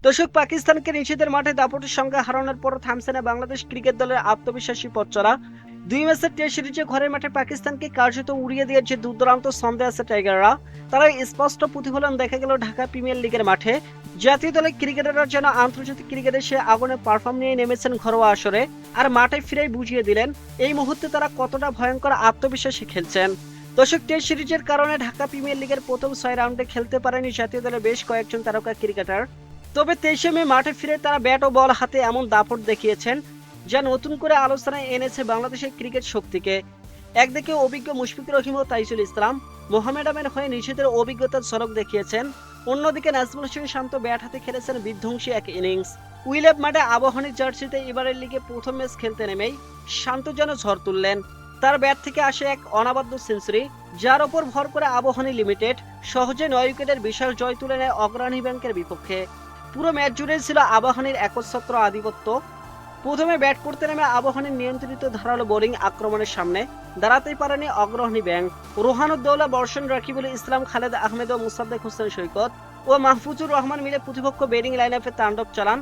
দর্শক, পাকিস্তানকে নিজেদের মাঠে দাপটের সঙ্গে হারানোর পর থামছে না বাংলাদেশ ক্রিকেট দলের আত্মবিশ্বাসী পথ চলা। 2 ম্যাচের টেস্ট সিরিজে ঘরের মাঠে পাকিস্তানকে কার্যত উড়িয়ে দিয়েছে দুর্দান্ত ছন্দে আছে টাইগাররা। তারা স্পষ্ট প্রতিফলন দেখা গেল ঢাকা প্রিমিয়ার লিগের মাঠে। জাতীয় দলের ক্রিকেটাররা যেন আন্তর্জাতিক ক্রিকেটে সে আগুনে পারফর্ম নিয়ে নেমেছেন ঘরোয়া আসরে, আর মাঠে ফিরেই বুঝিয়ে দিলেন এই মুহূর্তে তারা কতটা ভয়ঙ্কর আত্মবিশ্বাসে খেলছেন। দর্শক, টেস্ট সিরিজের কারণে ঢাকা প্রিমিয়ার লিগের প্রথম 6 রাউন্ডে খেলতে পারেনি জাতীয় দলের বেশ কয়েকজন তারকা ক্রিকেটার। তবে 23শে মে মাঠে ফিরে তারা ব্যাট ও বল হাতে এমন দাপট দেখিয়েছেন যা নতুন করে আলোচনায় এনেছে বাংলাদেশের ক্রিকেট শক্তিকে। একদিকে অভিজ্ঞ মুশফিকুর রহিম ও তাইজুল ইসলাম মোহামেডানের হয়ে নিজেদের অভিজ্ঞতার ঝলক দেখিয়েছেন। অন্যদিকে নাজমুল হোসেন শান্ত ব্যাট হাতে খেলেছেন বিধ্বংসী এক ইনিংস। উইলেব মাঠে আবাহনীর জার্সিতে এবারের লিগে প্রথম ম্যাচ খেলতে নেমেই শান্ত যেন ঝড় তুললেন। তার ব্যাট থেকে আসে এক অনাবাদ্য সেঞ্চুরি, যার ওপর ভর করে আবাহনী লিমিটেড সহজে 9 উইকেটের বিশাল জয় তুলে নেয় অগ্রণী ব্যাংকের বিপক্ষে। পুরো ম্যাচ জুড়ে ছিল আবাহনীর একচ্ছত্র আধিপত্য। প্রথমে ব্যাট করতে নেমে আবাহনীর নিয়ন্ত্রিত ধারালো বোলিং আক্রমণের সামনে দাঁড়াতেই পারেনি অগ্রণী ব্যাংক। রোহানুদ্দৌলা, বর্ষণ, রাকিবুল ইসলাম, খালেদ আহমেদ ও মুসাদ্দেক হোসেন সৈকত ও মাহফুজুর রহমান মিলে প্রতিপক্ষ ব্যাটিং লাইনআপে তাণ্ডব চালান।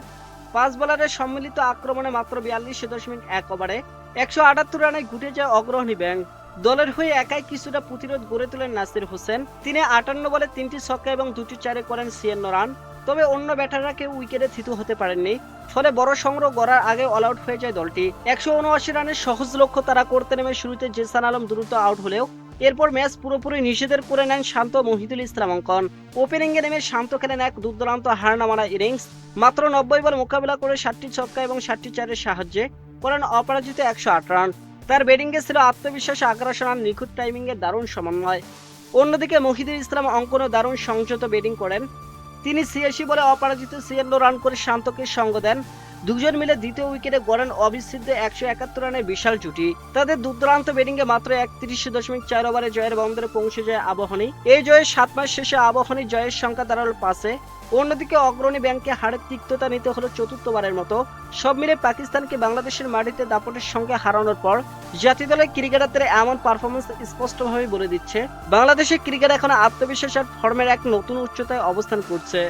5 বোলারের সম্মিলিত আক্রমণে মাত্র 42.1 ওভারে 178 রানে ঘুটে যায় অগ্রণী ব্যাংক। দলের হয়ে একাই কিছুটা প্রতিরোধ গড়ে তোলেন নাসির হোসেন। তিনি 58 বলে 3টি ছক্কা এবং 2টি চারে করেন 56 রান। তবে অন্য ব্যাটাররা কেউ উইকেটে থিতু হতে পারেননি, ফলে বড় সংগ্রহ গড়ার আগে অল আউট হয়ে যায় দলটি। 179 রানের সহজ লক্ষ্য তারা করতে নেমে শুরুতে জেসান আলম দ্রুত আউট হলেও এরপর ম্যাচ পুরোপুরি নিজেদের করে নেন শান্ত, মহিদুল ইসলাম অঙ্কন। ওপেনিংয়ে নেমে শান্ত খেলেন এক দুর্দান্ত হার নামানো ইনিংস। মাত্র 90 বল মোকাবেলা করে 7টি ছক্কা এবং 7টি চারের সাহায্যে করেন অপরাজিত 108 রান। তার ব্যাটিংয়ে ছিল আত্মবিশ্বাস, আগ্রাসন আর নিখুঁত টাইমিংয়ের দারুণ সমন্বয়। অন্যদিকে মহিদুল ইসলাম অঙ্কনও দারুণ সংযত ব্যাটিং করেন। তিনি 86 বলে অপরাজিত 56 রান করে শান্তকে সঙ্গ দেন। দুজন মিলে দ্বিতীয় উইকেটে গড়েন অবিচ্ছেদ্য 171 রানের বিশাল জুটি। তাদের দুর্দান্ত ব্যাটিংয়ে মাত্র 31.4 ওভারে জয়ের বন্দরে পৌঁছে যায় আবাহনী। এই জয়ে 7 ম্যাচ শেষে আবাহনীর জয়ের সংখ্যা দাঁড়ালো 5-এ। অন্যদিকে অগ্রণী ব্যাংককে হারের তিক্ততা নিতে হলো চতুর্থবারের মতো। সব মিলে পাকিস্তানকে বাংলাদেশের মাটিতে দাপটের সঙ্গে হারানোর পর জাতীয় দলের ক্রিকেটারদের এমন পারফরমেন্স স্পষ্টভাবে বলে দিচ্ছে বাংলাদেশের ক্রিকেট এখন আত্মবিশ্বাস আর ফর্মের এক নতুন উচ্চতায় অবস্থান করছে।